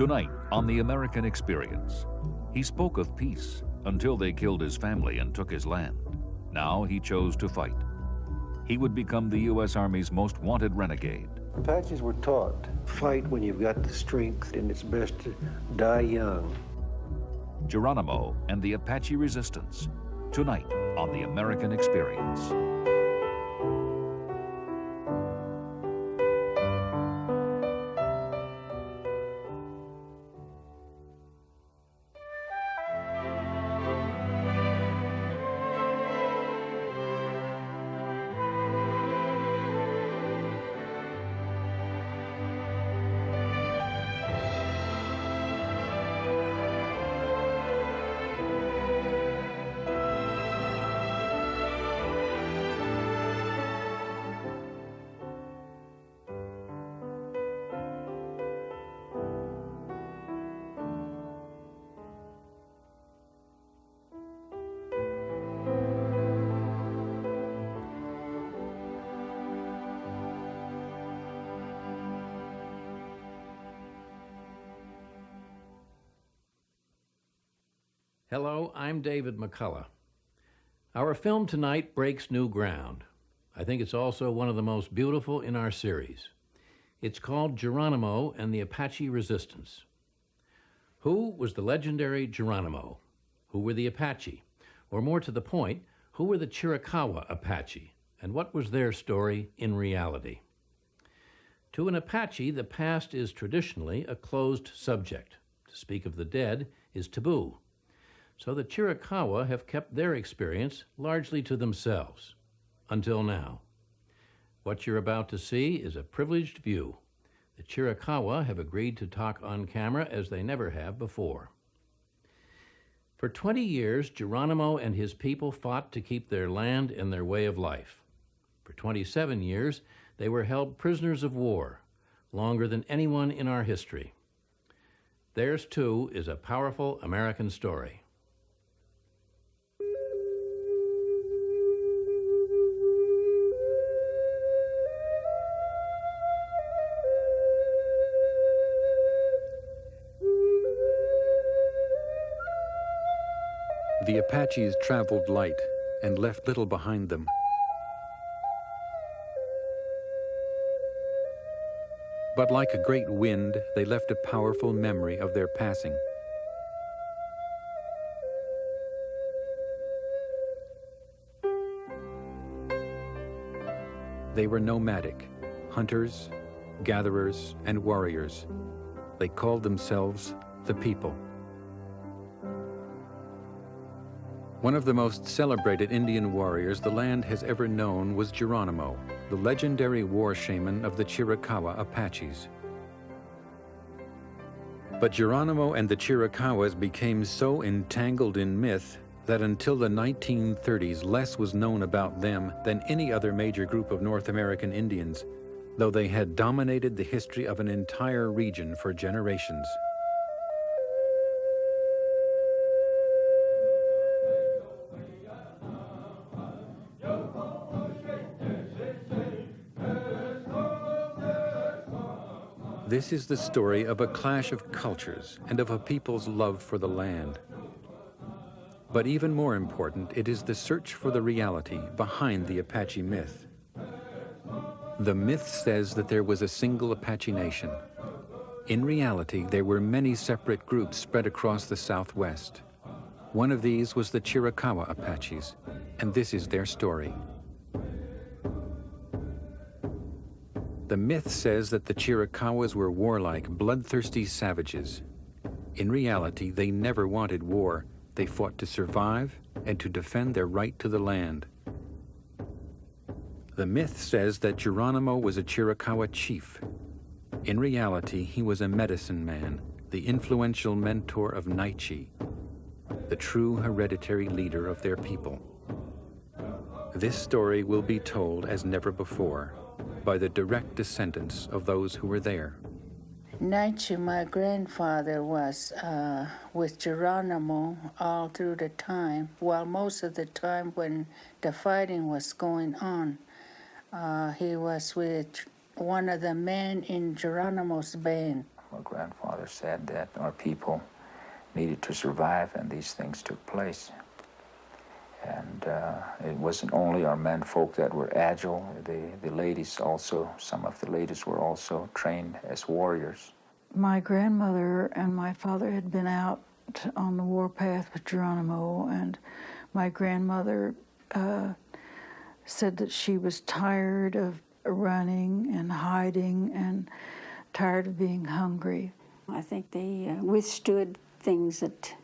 Tonight, on The American Experience, he spoke of peace until they killed his family and took his land. Now he chose to fight. He would become the U.S. Army's most wanted renegade. Apaches were taught, fight when you've got the strength, and it's best to die young. Gerônimo and the Apache Resistance, tonight on The American Experience. Hello, I'm David McCullough. Our film tonight breaks new ground. I think it's also one of the most beautiful in our series. It's called Gerônimo and the Apache Resistance. Who was the legendary Gerônimo? Who were the Apache? Or more to the point, who were the Chiricahua Apache? And what was their story in reality? To an Apache, the past is traditionally a closed subject. To speak of the dead is taboo. So the Chiricahua have kept their experience largely to themselves, until now. What you're about to see is a privileged view. The Chiricahua have agreed to talk on camera as they never have before. For 20 years, Gerônimo and his people fought to keep their land and their way of life. For 27 years, they were held prisoners of war, longer than anyone in our history. Theirs, too, is a powerful American story. The Apaches traveled light and left little behind them. But like a great wind, they left a powerful memory of their passing. They were nomadic, hunters, gatherers, and warriors. They called themselves the people. One of the most celebrated Indian warriors the land has ever known was Gerônimo, the legendary war shaman of the Chiricahua Apaches. But Gerônimo and the Chiricahuas became so entangled in myth that until the 1930s, less was known about them than any other major group of North American Indians, though they had dominated the history of an entire region for generations. This is the story of a clash of cultures and of a people's love for the land. But even more important, it is the search for the reality behind the Apache myth. The myth says that there was a single Apache nation. In reality, there were many separate groups spread across the Southwest. One of these was the Chiricahua Apaches, and this is their story. The myth says that the Chiricahuas were warlike, bloodthirsty savages. In reality, they never wanted war. They fought to survive and to defend their right to the land. The myth says that Gerônimo was a Chiricahua chief. In reality, he was a medicine man, the influential mentor of Naiche, the true hereditary leader of their people. This story will be told as never before by the direct descendants of those who were there. Naiche, my grandfather, was with Gerônimo all through the time. Well, most of the time when the fighting was going on, he was with one of the men in Gerônimo's band. My grandfather said that our people needed to survive, and these things took place. And it wasn't only our men folk that were agile, the ladies also, some of the ladies were also trained as warriors. My grandmother and my father had been out on the warpath with Gerônimo, and my grandmother said that she was tired of running and hiding and tired of being hungry. I think they withstood things that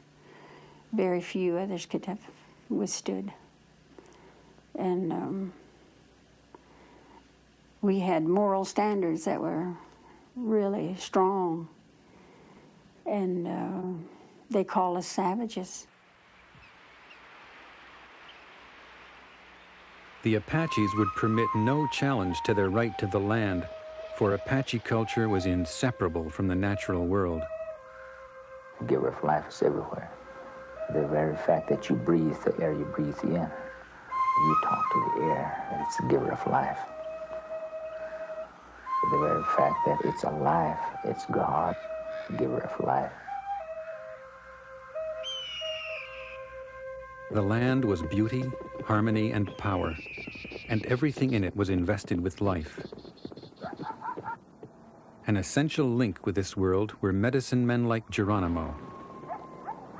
very few others could have withstood. And we had moral standards that were really strong. And they call us savages. The Apaches would permit no challenge to their right to the land, for Apache culture was inseparable from the natural world. The giver of life is everywhere. The very fact that you breathe the air you breathe in, you talk to the air, and it's the giver of life. The very fact that it's alive, it's God, the giver of life. The land was beauty, harmony, and power, and everything in it was invested with life. An essential link with this world were medicine men like Gerônimo.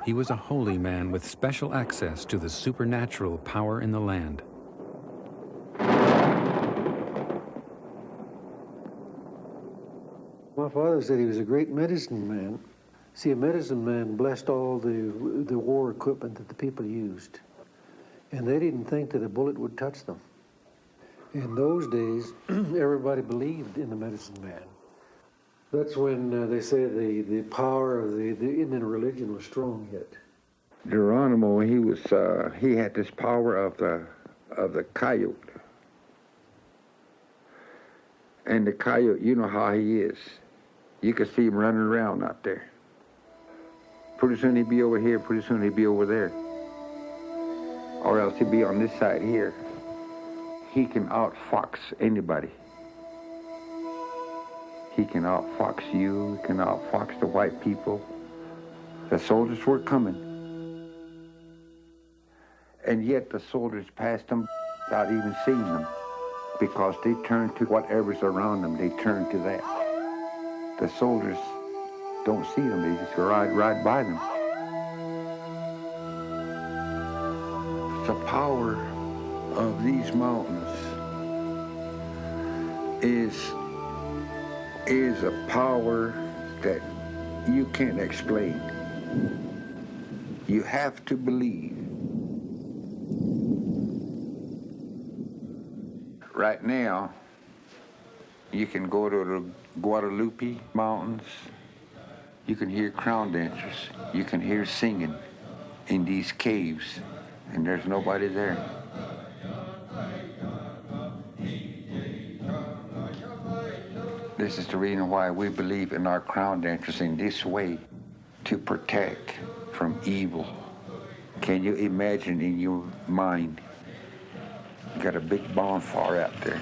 He was a holy man with special access to the supernatural power in the land. My father said he was a great medicine man. See, a medicine man blessed all the war equipment that the people used. And they didn't think that a bullet would touch them. In those days, everybody believed in the medicine man. That's when they say the power of the Indian religion was strong yet. Gerônimo, he had this power of the coyote. And the coyote, you know how he is. You could see him running around out there. Pretty soon he'd be over here, pretty soon he'd be over there. Or else he'd be on this side here. He can outfox anybody. He can outfox you, he can outfox the white people. The soldiers were coming. And yet the soldiers passed them without even seeing them, because they turned to whatever's around them, they turned to that. The soldiers don't see them, they just ride by them. The power of these mountains is a power that you can't explain. You have to believe. Right now, you can go to the Guadalupe Mountains. You can hear crown dancers. You can hear singing in these caves, and there's nobody there. This is the reason why we believe in our crown dancers in this way, to protect from evil. Can you imagine in your mind, you got a big bonfire out there.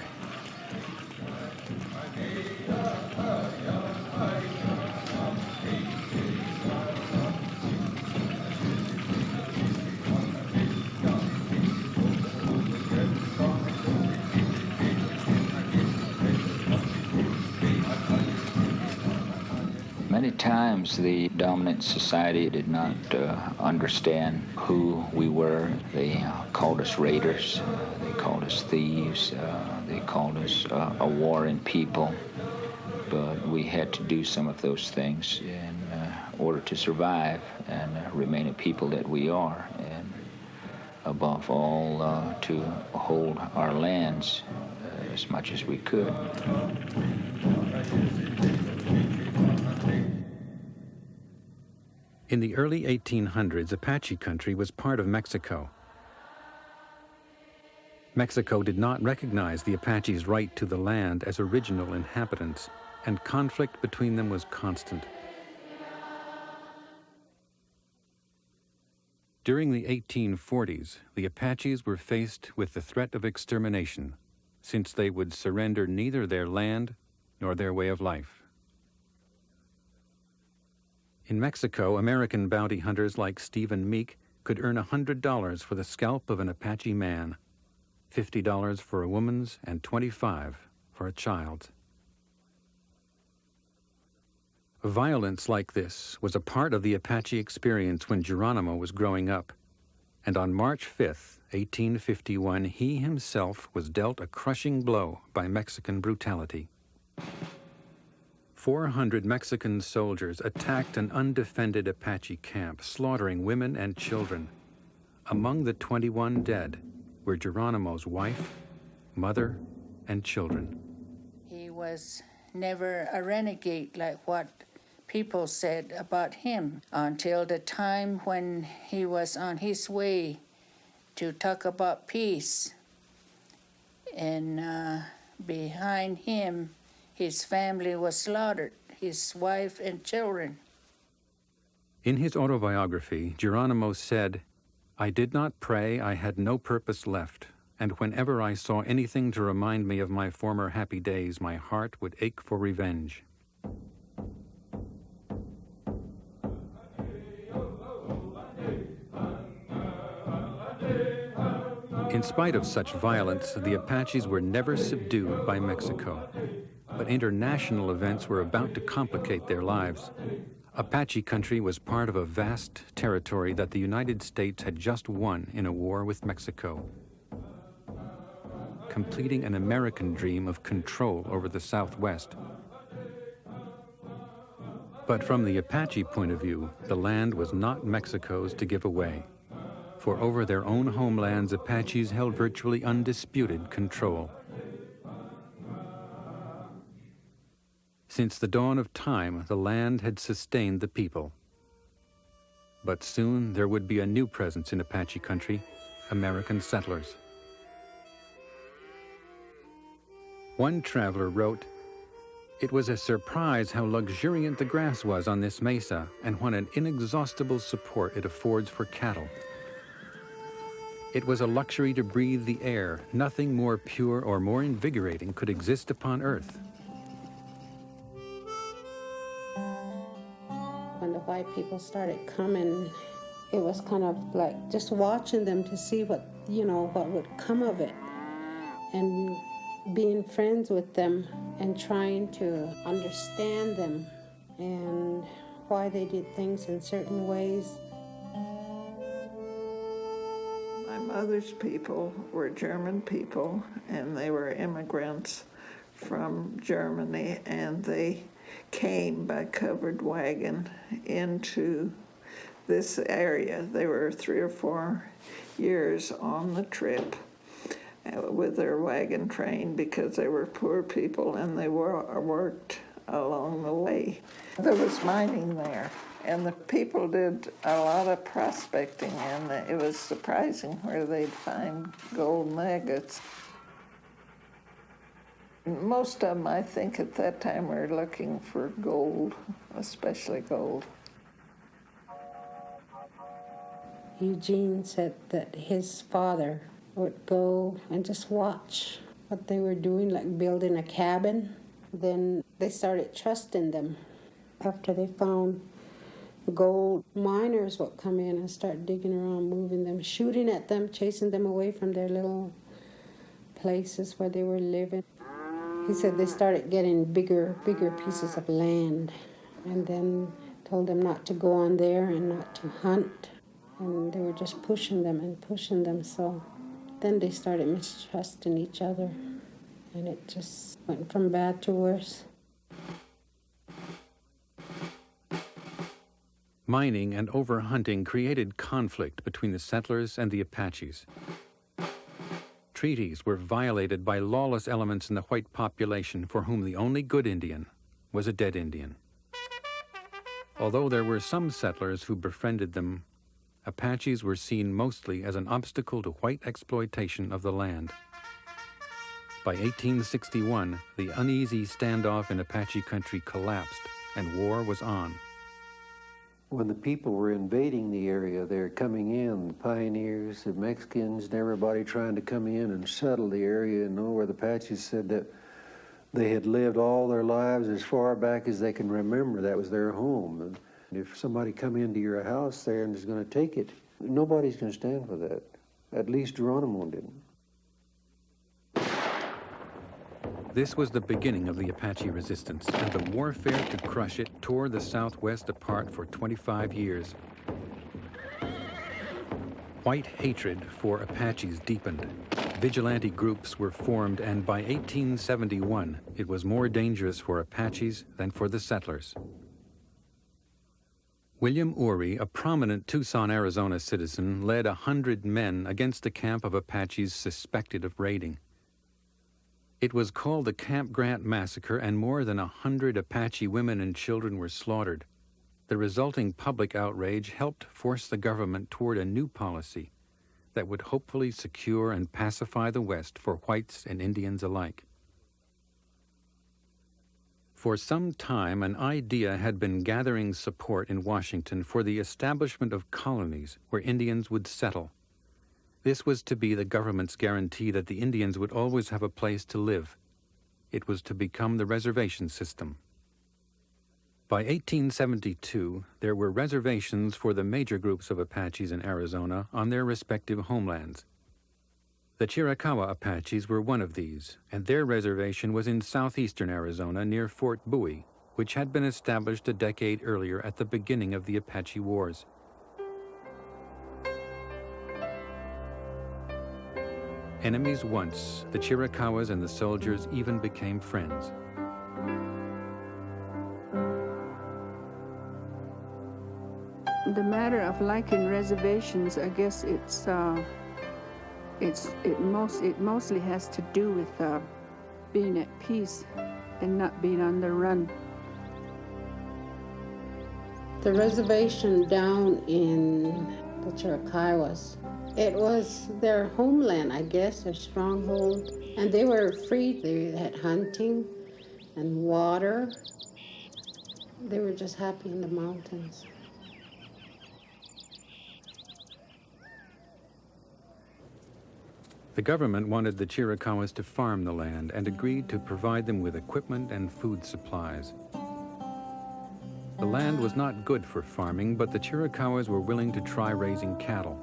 Many times the dominant society did not understand who we were. They called us raiders, they called us thieves, they called us a warring people. But we had to do some of those things in order to survive and remain a people that we are, and above all to hold our lands as much as we could. In the early 1800s, Apache country was part of Mexico. Mexico did not recognize the Apaches' right to the land as original inhabitants, and conflict between them was constant. During the 1840s, the Apaches were faced with the threat of extermination, since they would surrender neither their land nor their way of life. In Mexico, American bounty hunters like Stephen Meek could earn $100 for the scalp of an Apache man, $50 for a woman's, and $25 for a child's. Violence like this was a part of the Apache experience when Gerônimo was growing up, and on March 5th, 1851, he himself was dealt a crushing blow by Mexican brutality. 400 Mexican soldiers attacked an undefended Apache camp, slaughtering women and children. Among the 21 dead were Gerônimo's wife, mother, and children. He was never a renegade like what people said about him until the time when he was on his way to talk about peace. And behind him, his family was slaughtered, his wife and children. In his autobiography, Gerônimo said, "I did not pray, I had no purpose left, and whenever I saw anything to remind me of my former happy days, my heart would ache for revenge." In spite of such violence, the Apaches were never subdued by Mexico. But international events were about to complicate their lives. Apache country was part of a vast territory that the United States had just won in a war with Mexico, completing an American dream of control over the Southwest. But from the Apache point of view, the land was not Mexico's to give away. For over their own homelands, Apaches held virtually undisputed control. Since the dawn of time, the land had sustained the people. But soon there would be a new presence in Apache country, American settlers. One traveler wrote, "It was a surprise how luxuriant the grass was on this mesa and what an inexhaustible support it affords for cattle. It was a luxury to breathe the air. Nothing more pure or more invigorating could exist upon earth." When the white people started coming, it was kind of like just watching them to see what would come of it, and being friends with them and trying to understand them and why they did things in certain ways. My mother's people were German people, and they were immigrants from Germany, and they came by covered wagon into this area. They were 3 or 4 years on the trip with their wagon train because they were poor people and they worked along the way. There was mining there, and the people did a lot of prospecting, and it was surprising where they'd find gold nuggets. Most of them, I think, at that time were looking for gold, especially gold. Eugene said that his father would go and just watch what they were doing, like building a cabin. Then they started trusting them. After they found gold, miners would come in and start digging around, moving them, shooting at them, chasing them away from their little places where they were living. He said they started getting bigger pieces of land, and then told them not to go on there and not to hunt. And they were just pushing them, so then they started mistrusting each other, and it just went from bad to worse. Mining and overhunting created conflict between the settlers and the Apaches. Treaties were violated by lawless elements in the white population for whom the only good Indian was a dead Indian. Although there were some settlers who befriended them, Apaches were seen mostly as an obstacle to white exploitation of the land. By 1861, the uneasy standoff in Apache country collapsed and war was on. When the people were invading the area, they were coming in, the pioneers, the Mexicans, and everybody trying to come in and settle the area, and where the Apaches said that they had lived all their lives as far back as they can remember. That was their home. If somebody come into your house there and is going to take it, nobody's going to stand for that. At least Gerônimo didn't. This was the beginning of the Apache resistance, and the warfare to crush it tore the Southwest apart for 25 years. White hatred for Apaches deepened. Vigilante groups were formed, and by 1871, it was more dangerous for Apaches than for the settlers. William Oury, a prominent Tucson, Arizona citizen, led 100 men against a camp of Apaches suspected of raiding. It was called the Camp Grant Massacre, and more than 100 Apache women and children were slaughtered. The resulting public outrage helped force the government toward a new policy that would hopefully secure and pacify the West for whites and Indians alike. For some time, an idea had been gathering support in Washington for the establishment of colonies where Indians would settle. This was to be the government's guarantee that the Indians would always have a place to live. It was to become the reservation system. By 1872, there were reservations for the major groups of Apaches in Arizona on their respective homelands. The Chiricahua Apaches were one of these, and their reservation was in southeastern Arizona near Fort Bowie, which had been established a decade earlier at the beginning of the Apache Wars. Enemies once, the Chiricahuas and the soldiers even became friends. The matter of liking reservations, I guess it mostly has to do with being at peace and not being on the run. The reservation down in the Chiricahuas, it was their homeland, I guess, their stronghold, and they were free. They had hunting and water. They were just happy in the mountains. The government wanted the Chiricahuas to farm the land and agreed to provide them with equipment and food supplies. The land was not good for farming, but the Chiricahuas were willing to try raising cattle.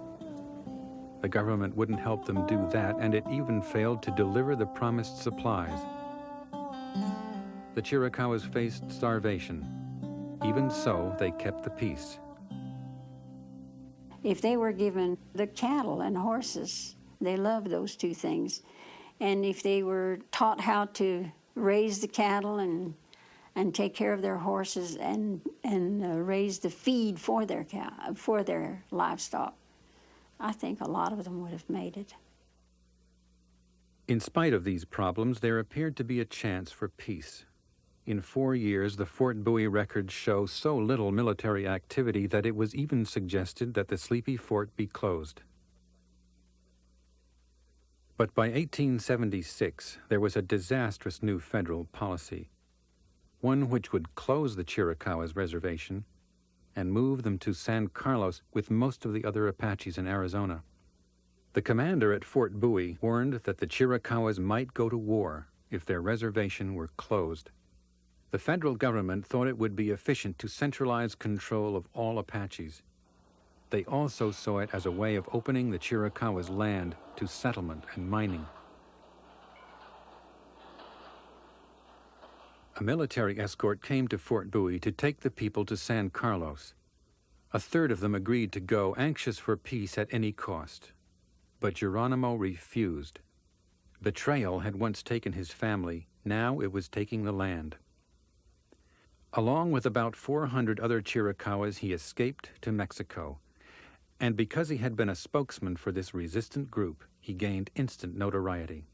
The government wouldn't help them do that, and it even failed to deliver the promised supplies. The Chiricahuas faced starvation. Even so, they kept the peace. If they were given the cattle and horses, they loved those two things. And if they were taught how to raise the cattle and take care of their horses and raise the feed for their livestock, I think a lot of them would have made it. In spite of these problems, there appeared to be a chance for peace. In 4 years, the Fort Bowie records show so little military activity that it was even suggested that the sleepy fort be closed. But by 1876, there was a disastrous new federal policy, one which would close the Chiricahuas reservation and move them to San Carlos with most of the other Apaches in Arizona. The commander at Fort Bowie warned that the Chiricahuas might go to war if their reservation were closed. The federal government thought it would be efficient to centralize control of all Apaches. They also saw it as a way of opening the Chiricahuas' land to settlement and mining. A military escort came to Fort Bowie to take the people to San Carlos. A third of them agreed to go, anxious for peace at any cost. But Gerônimo refused. Betrayal had once taken his family. Now it was taking the land. Along with about 400 other Chiricahuas, he escaped to Mexico. And because he had been a spokesman for this resistant group, he gained instant notoriety.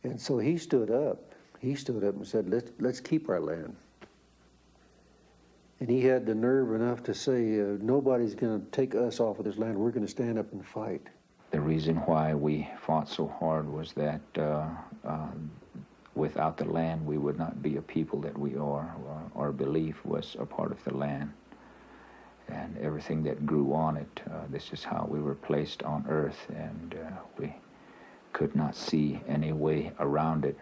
And so he stood up. He stood up and said, let's keep our land. And he had the nerve enough to say, nobody's going to take us off of this land. We're going to stand up and fight. The reason why we fought so hard was that without the land, we would not be a people that we are. Our belief was a part of the land. And everything that grew on it, this is how we were placed on earth, and we could not see any way around it.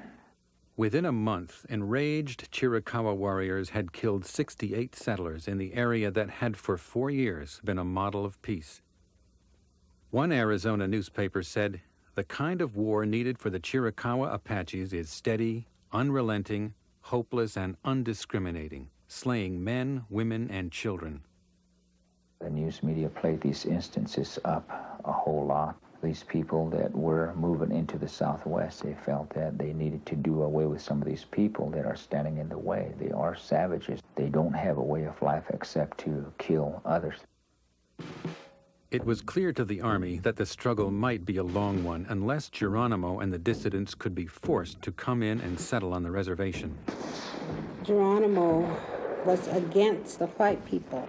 Within a month, enraged Chiricahua warriors had killed 68 settlers in the area that had for 4 years been a model of peace. One Arizona newspaper said, "The kind of war needed for the Chiricahua Apaches is steady, unrelenting, hopeless, and undiscriminating, slaying men, women, and children." The news media played these instances up a whole lot. These people that were moving into the Southwest, they felt that they needed to do away with some of these people that are standing in the way. They are savages. They don't have a way of life except to kill others. It was clear to the Army that the struggle might be a long one unless Gerônimo and the dissidents could be forced to come in and settle on the reservation. Gerônimo was against the white people.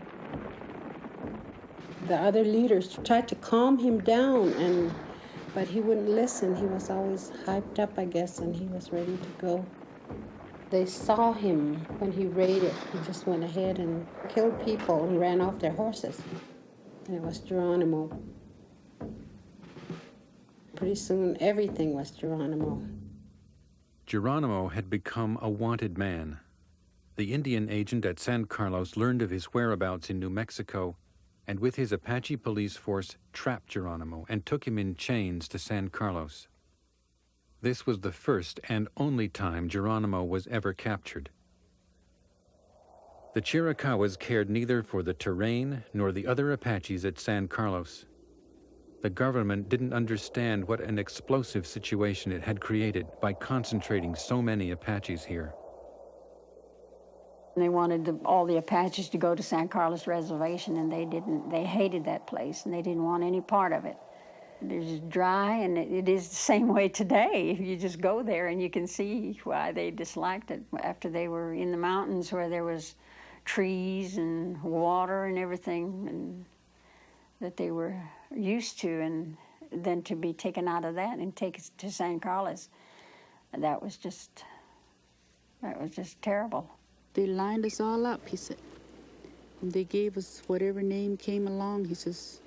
The other leaders tried to calm him down, but he wouldn't listen. He was always hyped up, I guess, and he was ready to go. They saw him when he raided. He just went ahead and killed people and ran off their horses. And it was Gerônimo. Pretty soon, everything was Gerônimo. Gerônimo had become a wanted man. The Indian agent at San Carlos learned of his whereabouts in New Mexico, and with his Apache police force trapped Gerônimo and took him in chains to San Carlos. This was the first and only time Gerônimo was ever captured. The Chiricahuas cared neither for the terrain nor the other Apaches at San Carlos. The government didn't understand what an explosive situation it had created by concentrating so many Apaches here. They wanted all the Apaches to go to San Carlos Reservation, and they didn't. They hated that place, and they didn't want any part of it. It's dry, and it is the same way today. You just go there, and you can see why they disliked it after they were in the mountains where there was trees and water and everything and that they were used to, and then to be taken out of that and taken to San Carlos, that was just terrible. They lined us all up, he said. And they gave us whatever name came along. He says,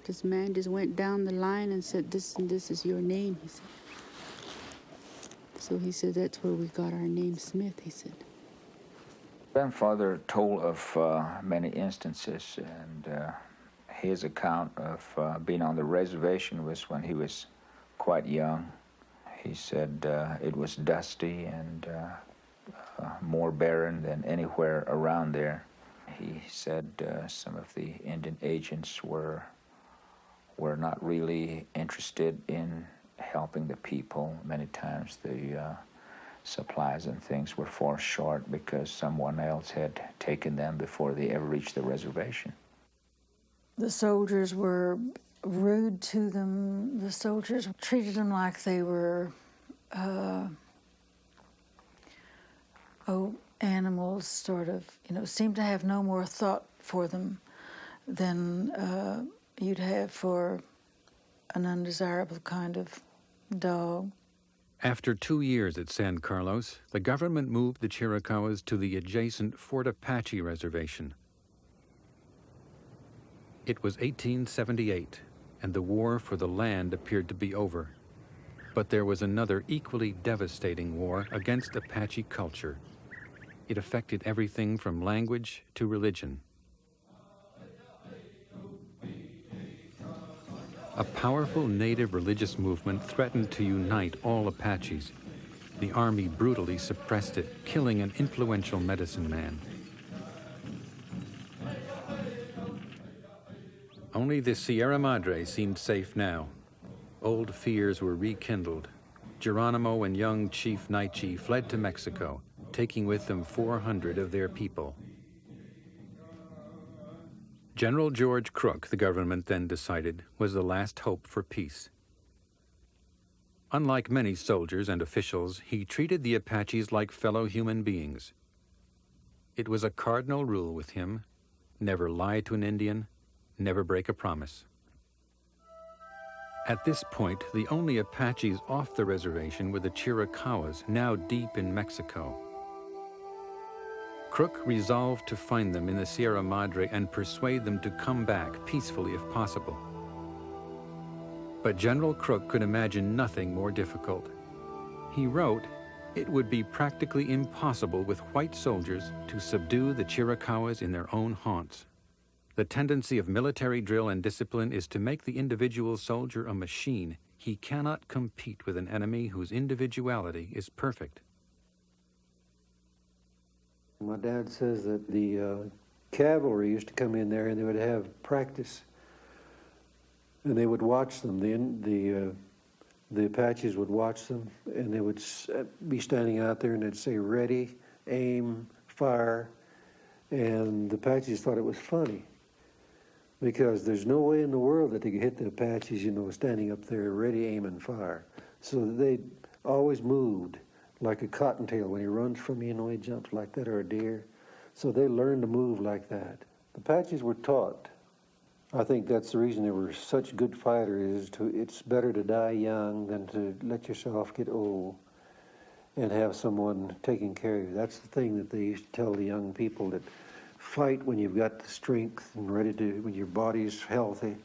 this man just went down the line and said, this and this is your name, he said. So he said, that's where we got our name Smith, he said. Grandfather told of many instances, and his account of being on the reservation was when he was quite young. He said it was dusty and more barren than anywhere around there. He said some of the Indian agents were not really interested in helping the people. Many times the supplies and things were fall short because someone else had taken them before they ever reached the reservation. The soldiers were rude to them. The soldiers treated them like they were animals, sort of, seemed to have no more thought for them than you'd have for an undesirable kind of dog. After 2 years at San Carlos, the government moved the Chiricahuas to the adjacent Fort Apache Reservation. It was 1878, and the war for the land appeared to be over. But there was another equally devastating war against Apache culture. It affected everything from language to religion. A powerful native religious movement threatened to unite all Apaches. The Army brutally suppressed it, killing an influential medicine man. Only the Sierra Madre seemed safe now. Old fears were rekindled. Gerônimo and young Chief Naiche fled to Mexico, taking with them 400 of their people. General George Crook, the government then decided, was the last hope for peace. Unlike many soldiers and officials, he treated the Apaches like fellow human beings. It was a cardinal rule with him: never lie to an Indian, never break a promise. At this point, the only Apaches off the reservation were the Chiricahuas, now deep in Mexico. Crook resolved to find them in the Sierra Madre and persuade them to come back peacefully if possible. But General Crook could imagine nothing more difficult. He wrote, It would be practically impossible with white soldiers to subdue the Chiricahuas in their own haunts. The tendency of military drill and discipline is to make the individual soldier a machine. He cannot compete with an enemy whose individuality is perfect. My dad says that the cavalry used to come in there and they would have practice. And they would watch them. The Apaches would watch them, and they would be standing out there and they'd say, ready, aim, fire. And the Apaches thought it was funny because there's no way in the world that they could hit the Apaches, you know, standing up there, ready, aim, and fire. So they always moved like a cottontail. When he runs from you, you know, he jumps like that, or a deer. So they learned to move like that. The Apaches were taught. I think that's the reason they were such good fighters, it's better to die young than to let yourself get old and have someone taking care of you. That's the thing that they used to tell the young people, that fight when you've got the strength and ready to, when your body's healthy,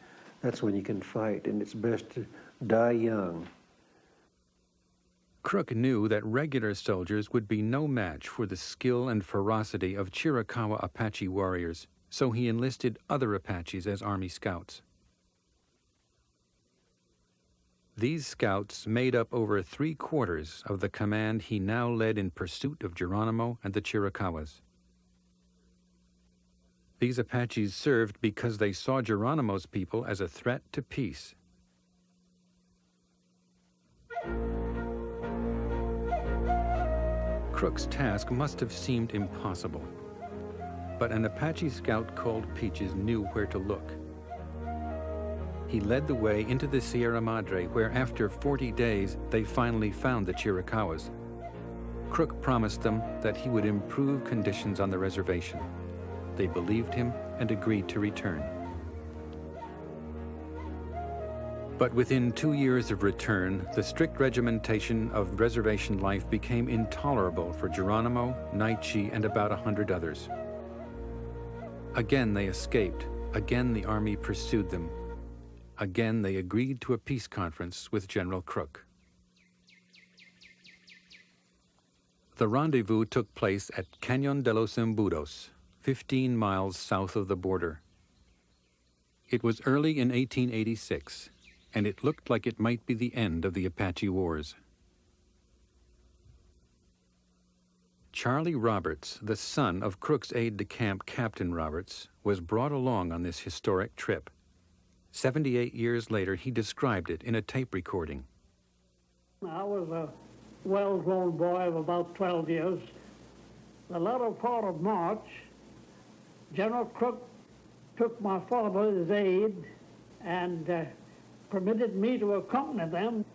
that's when you can fight, and it's best to die young. Crook knew that regular soldiers would be no match for the skill and ferocity of Chiricahua Apache warriors, so he enlisted other Apaches as Army Scouts. These scouts made up over 3/4 of the command he now led in pursuit of Gerônimo and the Chiricahuas. These Apaches served because they saw Gerônimo's people as a threat to peace. Crook's task must have seemed impossible, but an Apache scout called Peaches knew where to look. He led the way into the Sierra Madre, where after 40 days, they finally found the Chiricahuas. Crook promised them that he would improve conditions on the reservation. They believed him and agreed to return. But within 2 years of return, the strict regimentation of reservation life became intolerable for Gerônimo, Naichi, and about 100 others. Again they escaped. Again the Army pursued them. Again they agreed to a peace conference with General Crook. The rendezvous took place at Cañón de los Embudos, 15 miles south of the border. It was early in 1886, and it looked like it might be the end of the Apache Wars. Charlie Roberts, the son of Crook's aide-de-camp Captain Roberts, was brought along on this historic trip. 78 years later, he described it in a tape recording. I was a well-grown boy of about 12 years. The latter part of March, General Crook took my father as aide and permitted me to accompany them.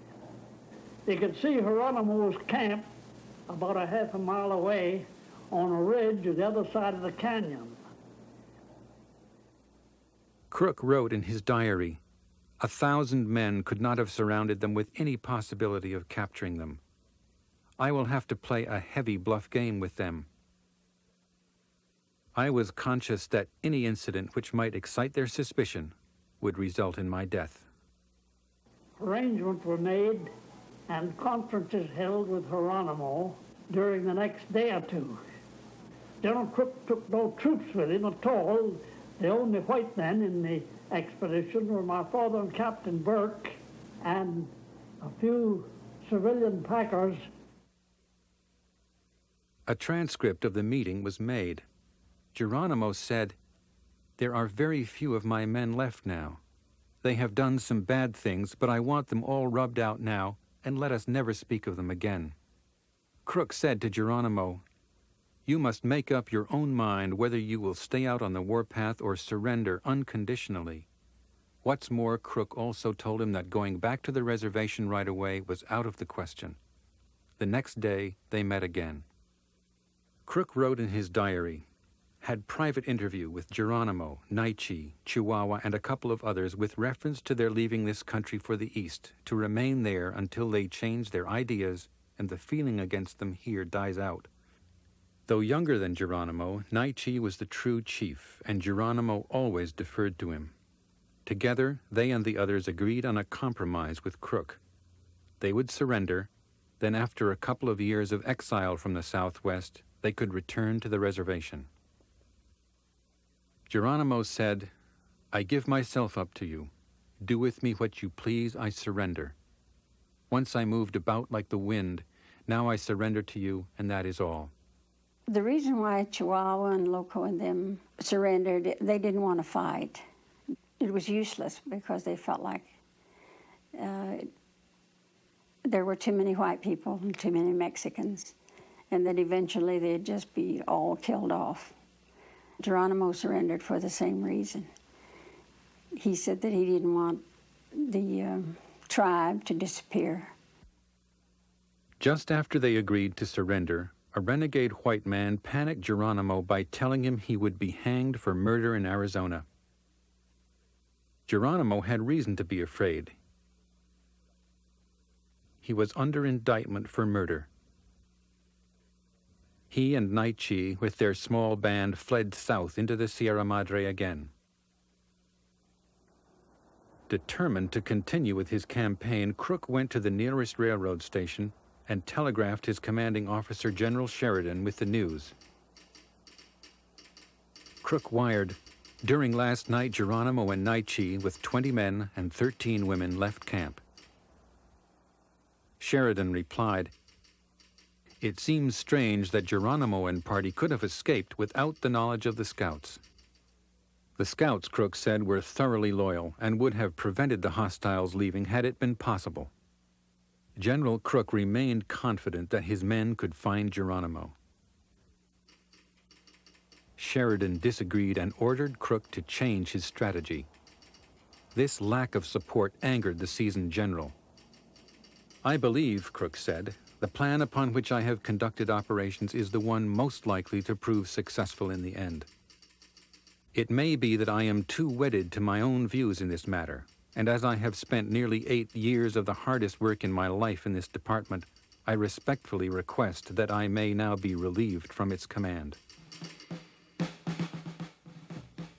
They could see Gerônimo's camp about a half a mile away on a ridge at the other side of the canyon. Crook wrote in his diary, 1,000 men could not have surrounded them with any possibility of capturing them. I will have to play a heavy bluff game with them. I was conscious that any incident which might excite their suspicion would result in my death. Arrangements were made and conferences held with Gerônimo during the next day or two. General Crook took no troops with him at all. The only white men in the expedition were my father and Captain Burke and a few civilian packers. A transcript of the meeting was made. Gerônimo said, "There are very few of my men left now. They have done some bad things, but I want them all rubbed out now, and let us never speak of them again." Crook said to Gerônimo, "You must make up your own mind whether you will stay out on the warpath or surrender unconditionally." What's more, Crook also told him that going back to the reservation right away was out of the question. The next day, they met again. Crook wrote in his diary, "Had private interview with Gerônimo, Naichi, Chihuahua, and a couple of others with reference to their leaving this country for the East, to remain there until they change their ideas and the feeling against them here dies out." Though younger than Gerônimo, Naichi was the true chief, and Gerônimo always deferred to him. Together, they and the others agreed on a compromise with Crook. They would surrender, Then after a couple of years of exile from the Southwest, they could return to the reservation. Gerônimo said, "I give myself up to you. Do with me what you please, I surrender. Once I moved about like the wind, now I surrender to you, and that is all." The reason why Chihuahua and Loco and them surrendered, they didn't want to fight. It was useless because they felt like there were too many white people and too many Mexicans, and that eventually they'd just be all killed off. Gerônimo surrendered for the same reason. He said that he didn't want the tribe to disappear. Just after they agreed to surrender, a renegade white man panicked Gerônimo by telling him he would be hanged for murder in Arizona. Gerônimo had reason to be afraid. He was under indictment for murder. He and Naichi, with their small band, fled south into the Sierra Madre again. Determined to continue with his campaign, Crook went to the nearest railroad station and telegraphed his commanding officer, General Sheridan, with the news. Crook wired, "During last night, Gerônimo and Naichi, with 20 men and 13 women, left camp." Sheridan replied, "It seems strange that Gerônimo and party could have escaped without the knowledge of the scouts." The scouts, Crook said, were thoroughly loyal and would have prevented the hostiles leaving had it been possible. General Crook remained confident that his men could find Gerônimo. Sheridan disagreed and ordered Crook to change his strategy. This lack of support angered the seasoned general. "I believe," Crook said, "the plan upon which I have conducted operations is the one most likely to prove successful in the end. It may be that I am too wedded to my own views in this matter, and as I have spent nearly 8 years of the hardest work in my life in this department, I respectfully request that I may now be relieved from its command."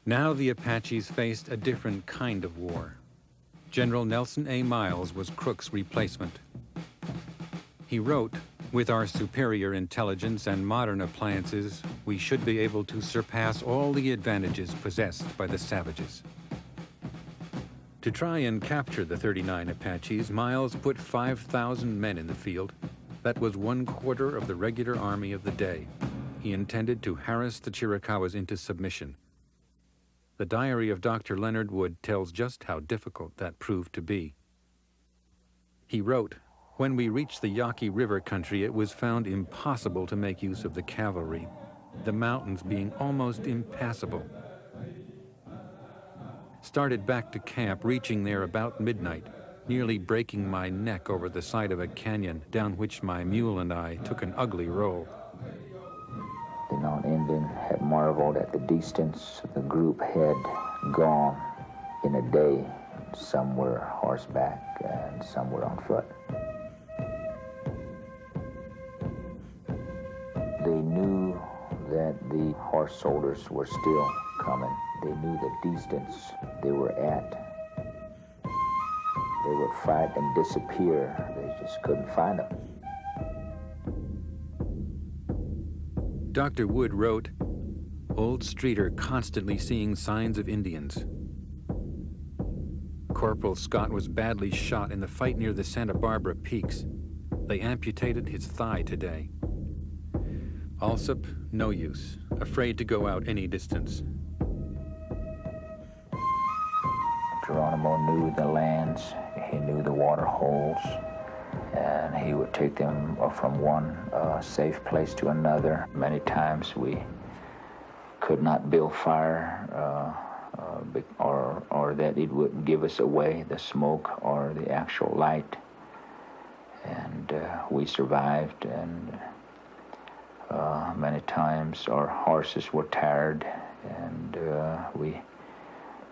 Now the Apaches faced a different kind of war. General Nelson A. Miles was Crook's replacement. He wrote, "With our superior intelligence and modern appliances, we should be able to surpass all the advantages possessed by the savages." To try and capture the 39 Apaches, Miles put 5,000 men in the field. That was 1/4 of the regular army of the day. He intended to harass the Chiricahuas into submission. The diary of Dr. Leonard Wood tells just how difficult that proved to be. He wrote, "When we reached the Yaqui River country, it was found impossible to make use of the cavalry, the mountains being almost impassable. Started back to camp, reaching there about midnight, nearly breaking my neck over the side of a canyon down which my mule and I took an ugly roll." The non-Indian had marveled at the distance the group had gone in a day. Some were horseback and some were on foot. They knew that the horse soldiers were still coming. They knew the distance they were at. They would fight and disappear. They just couldn't find them. Dr. Wood wrote, "Old Streeter constantly seeing signs of Indians. Corporal Scott was badly shot in the fight near the Santa Barbara Peaks. They amputated his thigh today. Alsop, no use, afraid to go out any distance." Gerônimo knew the lands, he knew the water holes, and he would take them from one safe place to another. Many times we could not build fire or that it would give us away, the smoke or the actual light. And we survived, and many times our horses were tired, and we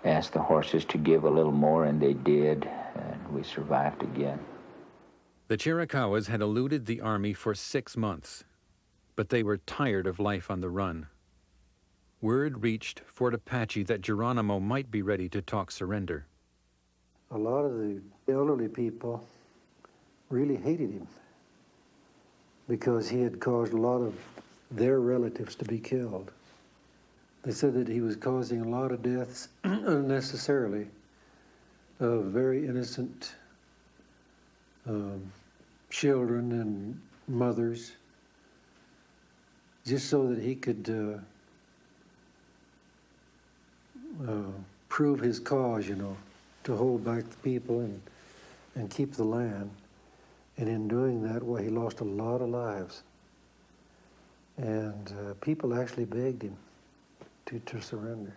asked the horses to give a little more, and they did, and we survived again. The Chiricahuas had eluded the army for 6 months, but they were tired of life on the run. Word reached Fort Apache that Gerônimo might be ready to talk surrender. A lot of the elderly people really hated him. because he had caused a lot of their relatives to be killed. They said that he was causing a lot of deaths unnecessarily of very innocent children and mothers, just so that he could prove his cause, you know, to hold back the people and keep the land. And in doing that, well, he lost a lot of lives. And people actually begged him to surrender.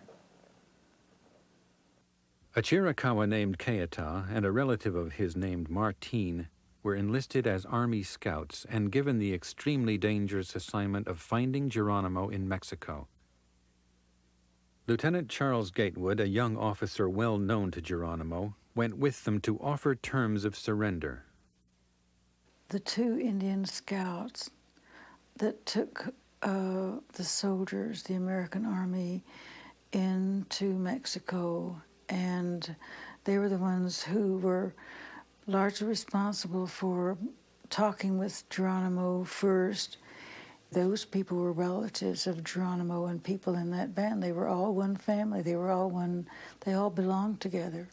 A Chiricahua named Keita and a relative of his named Martin were enlisted as Army scouts and given the extremely dangerous assignment of finding Gerônimo in Mexico. Lieutenant Charles Gatewood, a young officer well known to Gerônimo, went with them to offer terms of surrender. The two Indian scouts that took the soldiers, the American Army, into Mexico, and they were the ones who were largely responsible for talking with Gerônimo first. Those people were relatives of Gerônimo and people in that band. They were all one family. They all belonged together.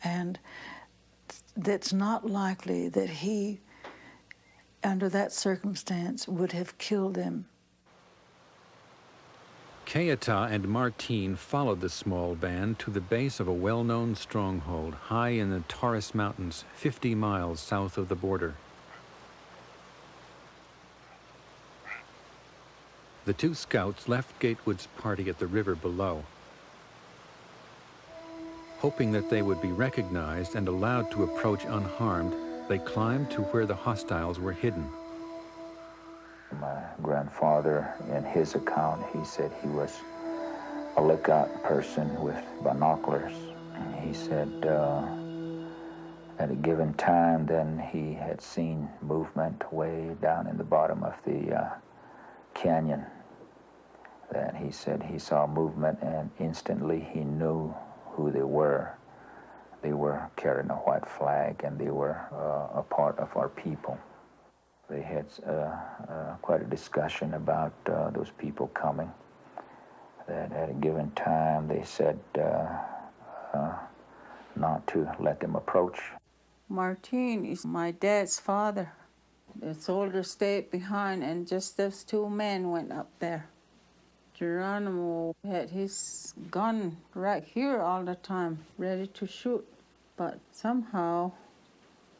And that's not likely that he, under that circumstance, would have killed them. Keita and Martin followed the small band to the base of a well-known stronghold high in the Taurus Mountains, 50 miles south of the border. The two scouts left Gatewood's party at the river below. Hoping that they would be recognized and allowed to approach unharmed, they climbed to where the hostiles were hidden. My grandfather, in his account, he said he was a lookout person with binoculars. He said at a given time, then he had seen movement way down in the bottom of the canyon. Then he said he saw movement, and instantly he knew who they were. They were carrying a white flag, and they were a part of our people. They had quite a discussion about those people coming. That at a given time, they said not to let them approach. Martin is my dad's father. The soldiers stayed behind, and just those two men went up there. Gerônimo had his gun right here all the time, ready to shoot. But somehow,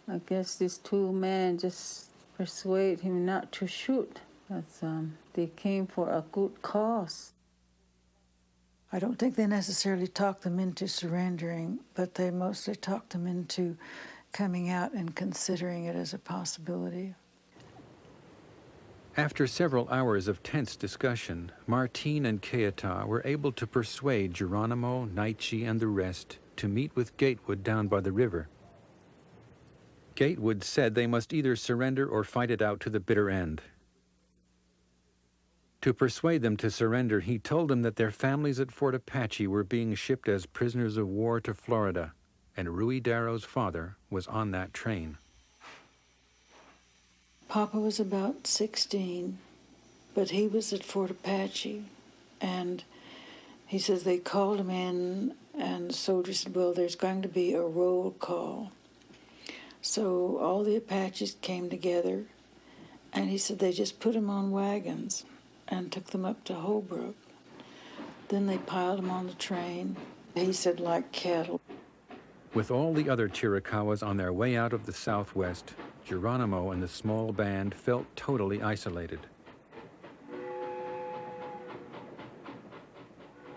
I guess these two men just persuade him not to shoot. But they came for a good cause. I don't think they necessarily talked them into surrendering, but they mostly talked them into coming out and considering it as a possibility. After several hours of tense discussion, Martin and Keita were able to persuade Gerônimo, Naiche, and the rest to meet with Gatewood down by the river. Gatewood said they must either surrender or fight it out to the bitter end. To persuade them to surrender, he told them that their families at Fort Apache were being shipped as prisoners of war to Florida, and Rui Darrow's father was on that train. Papa was about 16, but he was at Fort Apache, and he says they called him in, and the soldiers said, well, there's going to be a roll call. So all the Apaches came together, and he said they just put them on wagons and took them up to Holbrook. Then they piled them on the train, he said, like cattle. With all the other Chiricahuas on their way out of the Southwest, Gerônimo and the small band felt totally isolated.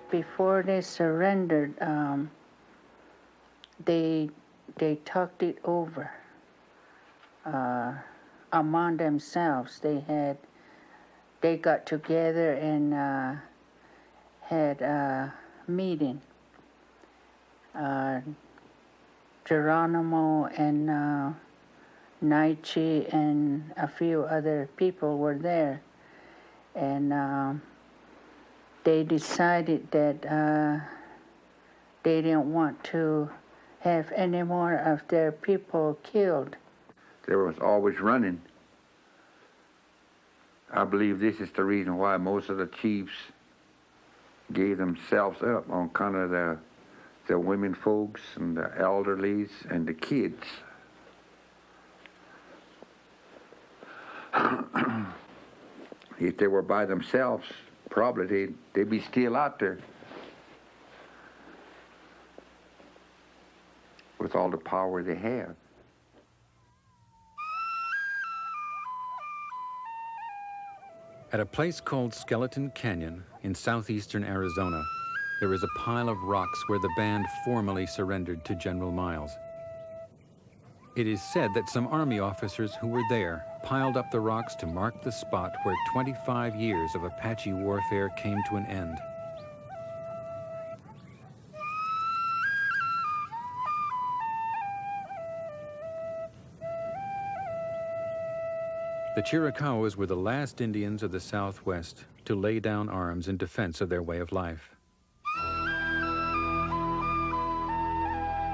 Before they surrendered, they talked it over among themselves. They got together and had a meeting. Gerônimo and Naiche and a few other people were there, and they decided that they didn't want to have any more of their people killed. They were always running. I believe this is the reason why most of the chiefs gave themselves up on kind of the women folks and the elderlies and the kids. If they were by themselves, probably they'd be still out there with all the power they have. At a place called Skeleton Canyon in southeastern Arizona, there is a pile of rocks where the band formally surrendered to General Miles. It is said that some Army officers who were there piled up the rocks to mark the spot where 25 years of Apache warfare came to an end. The Chiricahuas were the last Indians of the Southwest to lay down arms in defense of their way of life.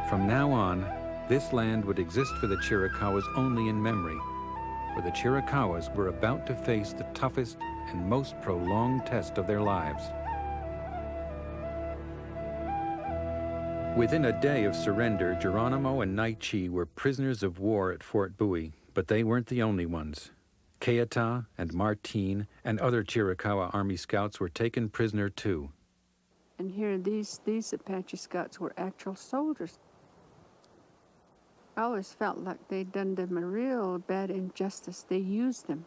From now on, this land would exist for the Chiricahuas only in memory, for the Chiricahuas were about to face the toughest and most prolonged test of their lives. Within a day of surrender, Gerônimo and Naichi were prisoners of war at Fort Bowie, but they weren't the only ones. Keita and Martine and other Chiricahua Army scouts were taken prisoner too. And here these Apache scouts were actual soldiers. I always felt like they'd done them a real bad injustice. They used them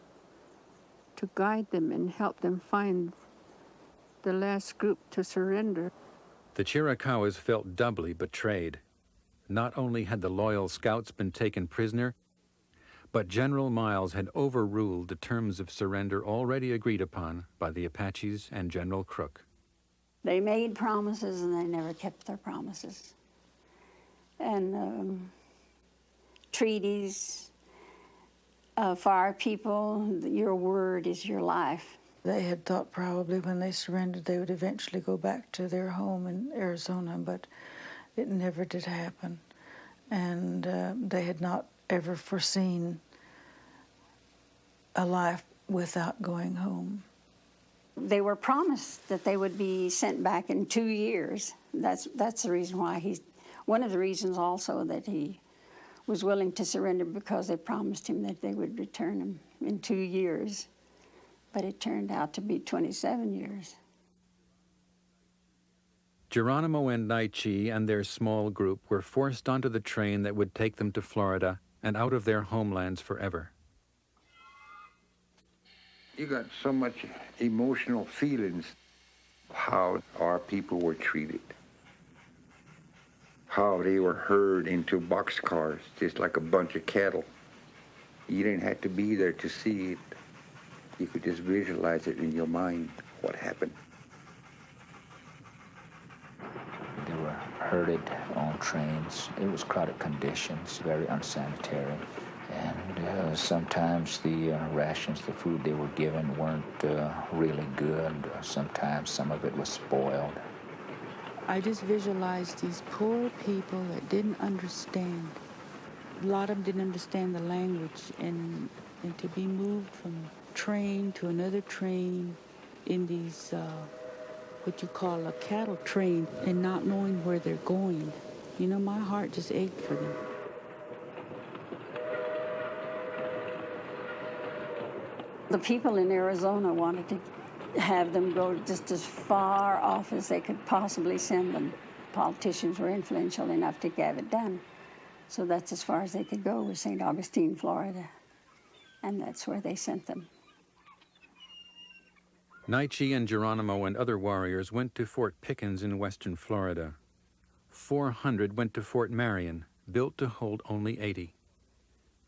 to guide them and help them find the last group to surrender. The Chiricahuas felt doubly betrayed. Not only had the loyal scouts been taken prisoner, but General Miles had overruled the terms of surrender already agreed upon by the Apaches and General Crook. They made promises and they never kept their promises. And treaties for our people, your word is your life. They had thought probably when they surrendered they would eventually go back to their home in Arizona, but it never did happen. And they had not ever foreseen a life without going home. They were promised that they would be sent back in 2 years. That's the reason why one of the reasons also that he was willing to surrender, because they promised him that they would return him in 2 years. But it turned out to be 27 years. Gerônimo and Naichi and their small group were forced onto the train that would take them to Florida and out of their homelands forever. You got so much emotional feelings how our people were treated, how they were herded into boxcars just like a bunch of cattle. You didn't have to be there to see it. You could just visualize it in your mind, what happened. They were herded on trains. It was crowded conditions, very unsanitary. And sometimes the rations, the food they were given weren't really good. Sometimes some of it was spoiled. I just visualized these poor people that didn't understand. A lot of them didn't understand the language, and to be moved from train to another train in these, what you call a cattle train, and not knowing where they're going. You know, my heart just ached for them. The people in Arizona wanted to have them go just as far off as they could possibly send them. Politicians were influential enough to get it done. So that's as far as they could go, was St. Augustine, Florida. And that's where they sent them. Naichi and Gerônimo and other warriors went to Fort Pickens in western Florida. 400 went to Fort Marion, built to hold only 80.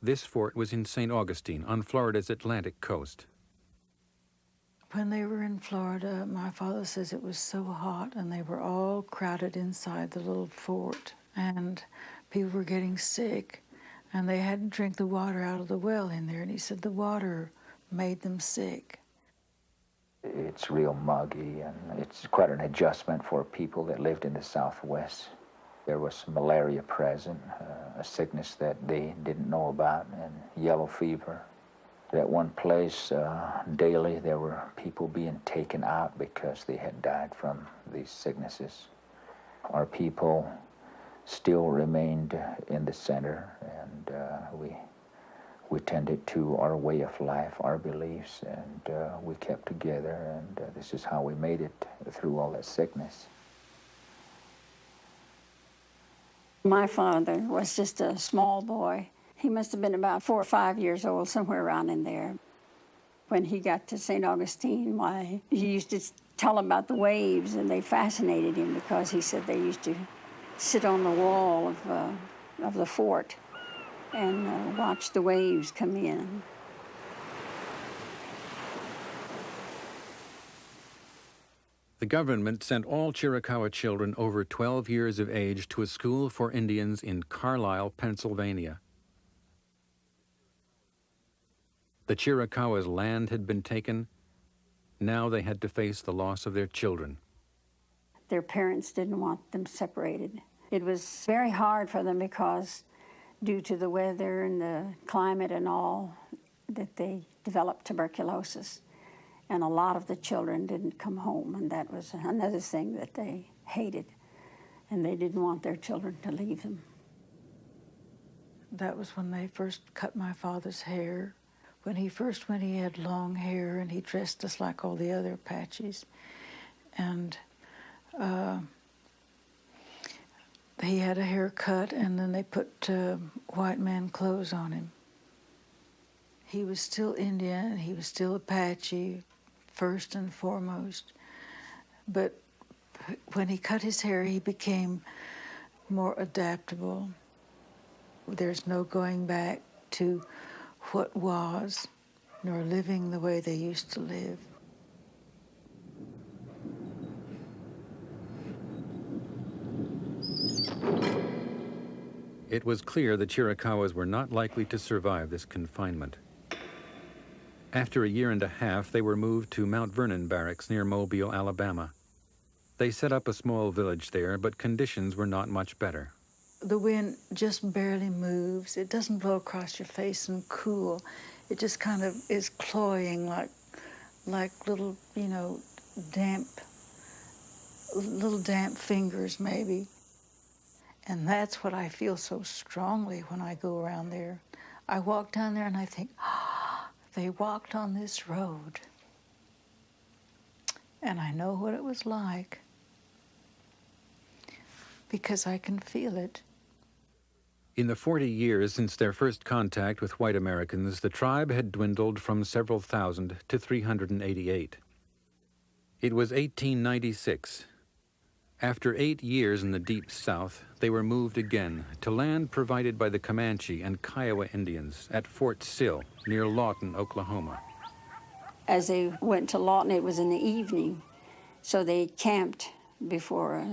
This fort was in St. Augustine, on Florida's Atlantic coast. When they were in Florida, my father says it was so hot and they were all crowded inside the little fort, and people were getting sick and they had to drink the water out of the well in there, and he said the water made them sick. It's real muggy, and it's quite an adjustment for people that lived in the Southwest. There was malaria present, a sickness that they didn't know about, and yellow fever. At one place, daily, there were people being taken out because they had died from these sicknesses. Our people still remained in the center, and we tended to our way of life, our beliefs, and we kept together, and this is how we made it through all that sickness. My father was just a small boy. He must have been about 4 or 5 years old, somewhere around in there. When he got to St. Augustine, why, he used to tell about the waves, and they fascinated him because he said they used to sit on the wall of the fort and watch the waves come in. The government sent all Chiricahua children over 12 years of age to a school for Indians in Carlisle, Pennsylvania. The Chiricahua's land had been taken. Now they had to face the loss of their children. Their parents didn't want them separated. It was very hard for them because due to the weather and the climate and all, that they developed tuberculosis. And a lot of the children didn't come home, and that was another thing that they hated. And they didn't want their children to leave them. That was when they first cut my father's hair. When he first went, he had long hair, and he dressed just like all the other Apaches. And he had a haircut, and then they put white man clothes on him. He was still Indian, he was still Apache, first and foremost. But when he cut his hair, he became more adaptable. There's no going back to what was, nor living the way they used to live. It was clear the Chiricahuas were not likely to survive this confinement. After a year and a half, they were moved to Mount Vernon Barracks near Mobile, Alabama. They set up a small village there, but conditions were not much better. The wind just barely moves. It doesn't blow across your face and cool. It just kind of is cloying like little, you know, damp fingers maybe. And that's what I feel so strongly when I go around there. I walk down there and I think, they walked on this road. And I know what it was like because I can feel it. In the 40 years since their first contact with white Americans, the tribe had dwindled from several thousand to 388. It was 1896. After 8 years in the Deep South, they were moved again to land provided by the Comanche and Kiowa Indians at Fort Sill, near Lawton, Oklahoma. As they went to Lawton, it was in the evening, so they camped before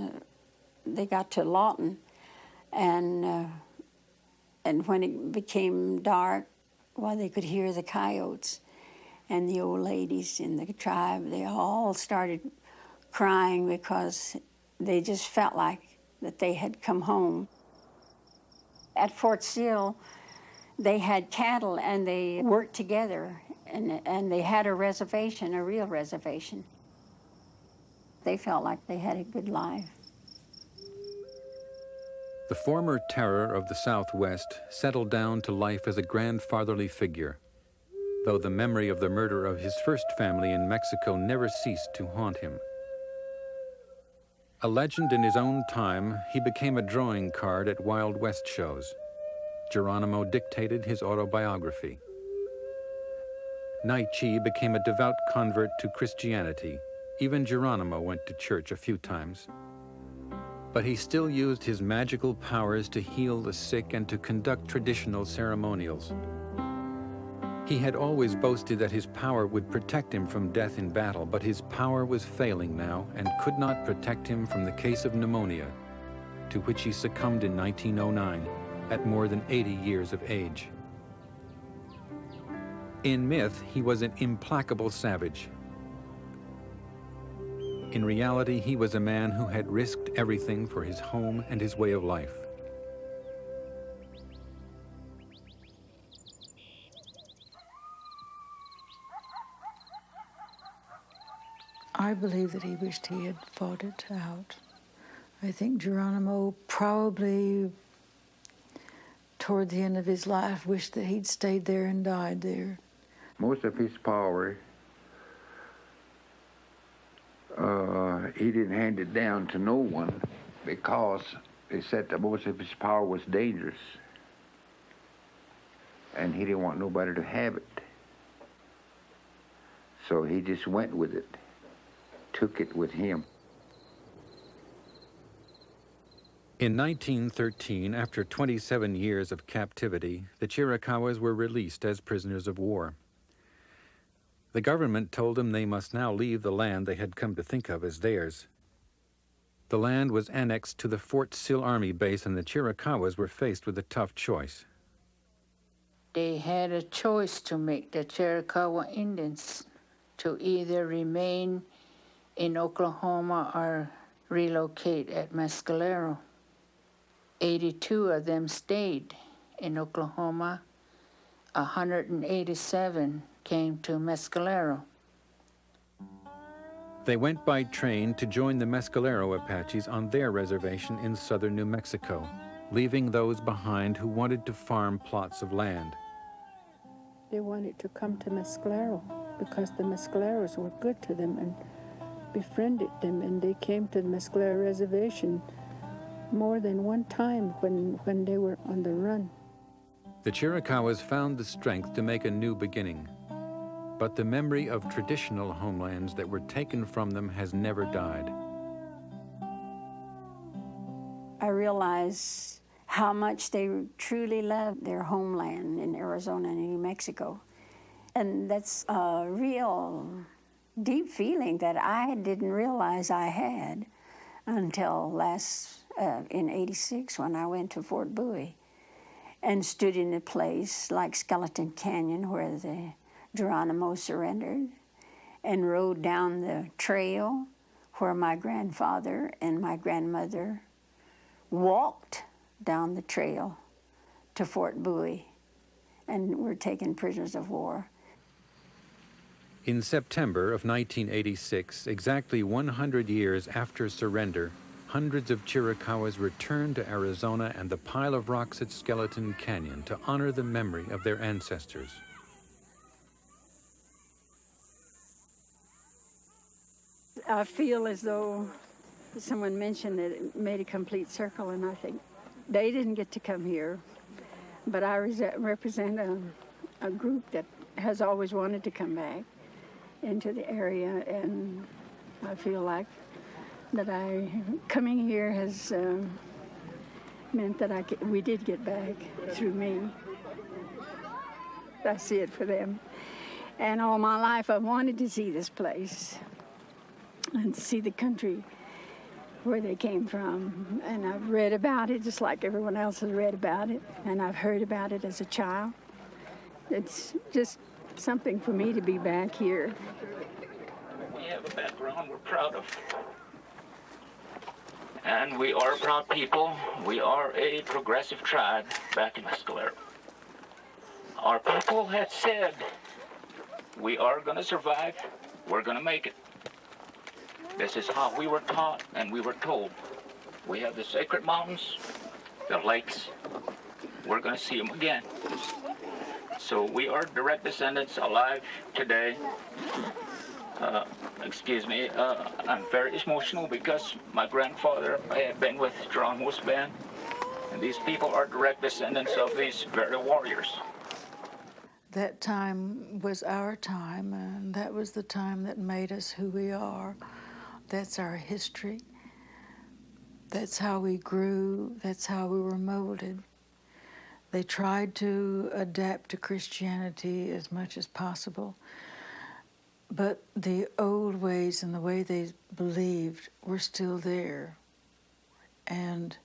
they got to Lawton, and when it became dark, well, they could hear the coyotes, and the old ladies in the tribe, they all started crying because they just felt like that they had come home. At Fort Sill, they had cattle and they worked together, and they had a reservation, a real reservation. They felt like they had a good life. The former terror of the Southwest settled down to life as a grandfatherly figure, though the memory of the murder of his first family in Mexico never ceased to haunt him. A legend in his own time, he became a drawing card at Wild West shows. Gerônimo dictated his autobiography. Nai Chi became a devout convert to Christianity. Even Gerônimo went to church a few times. But he still used his magical powers to heal the sick and to conduct traditional ceremonials. He had always boasted that his power would protect him from death in battle, but his power was failing now and could not protect him from the case of pneumonia, to which he succumbed in 1909 at more than 80 years of age. In myth, he was an implacable savage. In reality, he was a man who had risked everything for his home and his way of life. I believe that he wished he had fought it out. I think Gerônimo probably, toward the end of his life, wished that he'd stayed there and died there. Most of his power, he didn't hand it down to no one because they said that most of his power was dangerous. And he didn't want nobody to have it. So he just went with it, took it with him. In 1913, after 27 years of captivity, the Chiricahuas were released as prisoners of war. The government told them they must now leave the land they had come to think of as theirs. The land was annexed to the Fort Sill Army base, and the Chiricahuas were faced with a tough choice. They had a choice to make, the Chiricahua Indians, to either remain in Oklahoma or relocate at Mescalero. 82 of them stayed in Oklahoma. 187 came to Mescalero. They went by train to join the Mescalero Apaches on their reservation in southern New Mexico, leaving those behind who wanted to farm plots of land. They wanted to come to Mescalero because the Mescaleros were good to them and befriended them, and they came to the Mescalero reservation more than one time when they were on the run. The Chiricahuas found the strength to make a new beginning, but the memory of traditional homelands that were taken from them has never died. I realize how much they truly loved their homeland in Arizona and New Mexico. And that's a real deep feeling that I didn't realize I had until in '86 when I went to Fort Bowie and stood in a place like Skeleton Canyon where the Gerônimo surrendered, and rode down the trail where my grandfather and my grandmother walked down the trail to Fort Bowie and were taken prisoners of war. In September of 1986, exactly 100 years after surrender, hundreds of Chiricahuas returned to Arizona and the pile of rocks at Skeleton Canyon to honor the memory of their ancestors. I feel as though someone mentioned that it made a complete circle, and I think they didn't get to come here, but I represent a group that has always wanted to come back into the area, and I feel like that coming here has meant that we did get back through me. I see it for them. And all my life I've wanted to see this place and see the country where they came from. And I've read about it just like everyone else has read about it, and I've heard about it as a child. It's just something for me to be back here. We have a background we're proud of. And we are a proud people. We are a progressive tribe back in Mescalero. Our people had said, we are going to survive, we're going to make it. This is how we were taught and we were told. We have the sacred mountains, the lakes. We're going to see them again. So we are direct descendants alive today. Excuse me, I'm very emotional because my grandfather had been with Gerônimo's band, and these people are direct descendants of these very warriors. That time was our time, and that was the time that made us who we are. That's our history. That's how we grew. That's how we were molded. They tried to adapt to Christianity as much as possible, but the old ways and the way they believed were still there, and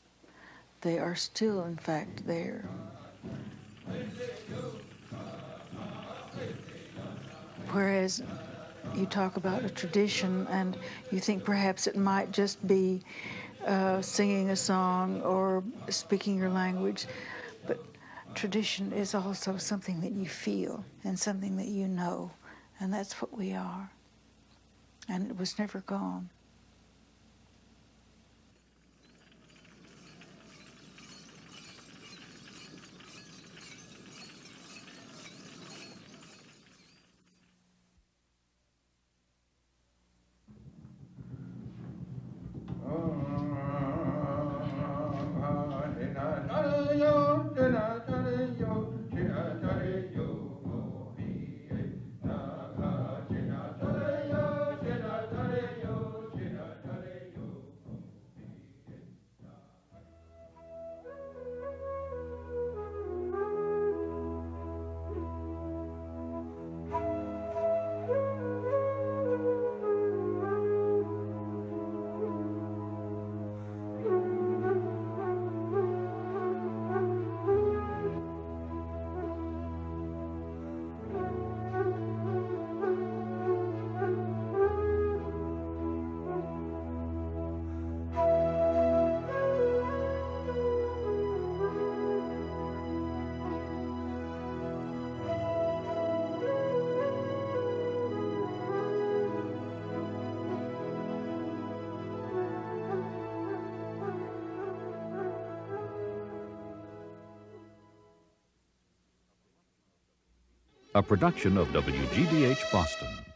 they are still, in fact, there. Whereas you talk about a tradition and you think perhaps it might just be singing a song or speaking your language, but tradition is also something that you feel and something that you know, and that's what we are. and it was never gone. A production of WGBH Boston.